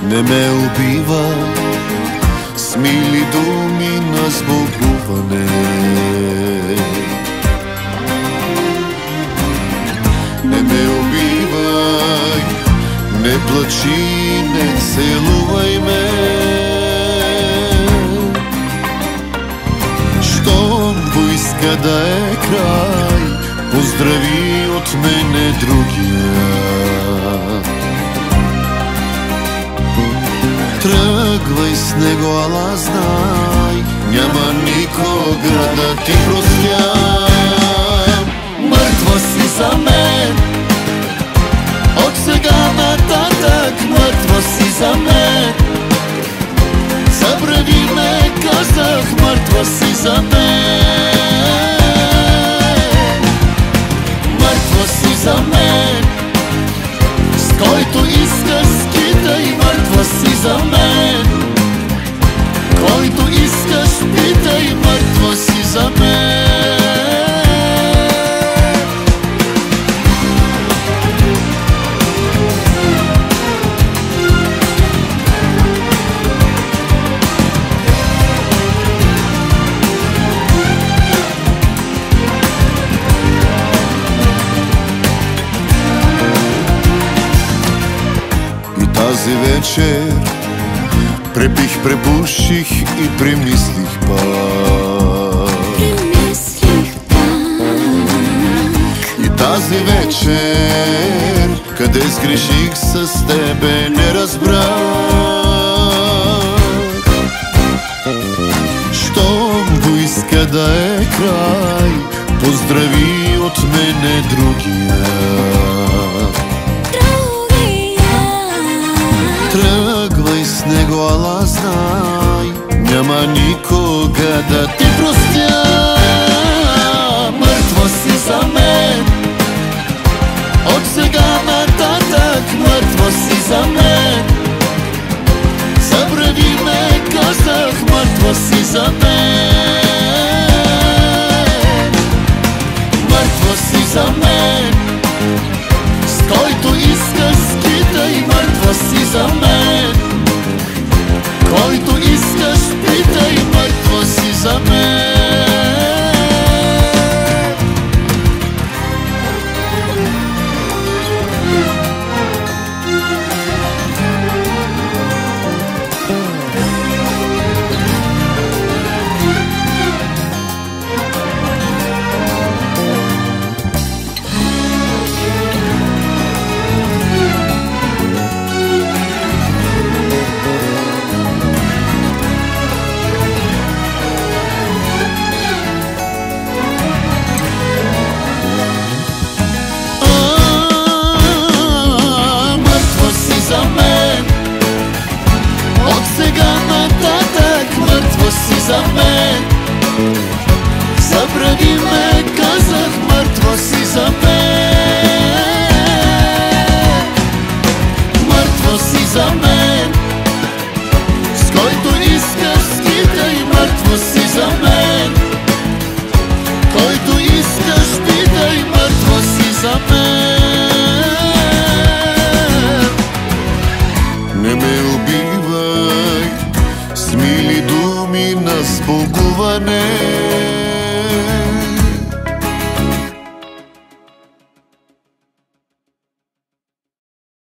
Не ме убива с мили думи на сбогуване. Не ме убивай, не плачи, не целувай ме. Щом поиска да е край, поздрави от мене другия. Тръгвай с него, ала знай, няма никога да ти простя. Мъртва си за мен, от сега нататък мъртва си за мен. Забрави ме, казах, мъртва си за мен. Мъртва си за мен, с който искаш скитай, мъртва си за мен. Който искаш питай, мъртва си за мен. Тази вечер препих, препуших и премислих пак. И тази вечер, къде сгреших с тебе, не разбрах. Щом поиска да е край, поздрави от мене другия. Тръгвай с него, ала знай, няма никога да ти простя. Мъртва си за мен, от сега нататък мъртва си за мен. Забрави ме, казах, мъртва си за мен. Мъртва си за мен, с който искаш скитай, мъртва си за мен. Който искаш питай, мъртва си за мен. За мен, забрави ме, казах, мъртва си за мен. Мъртва си за мен, с който искаш скитай, мъртва си за мен. Който искаш питай, мъртва си за мен. Не ме убивай с мили думи на сбогуване.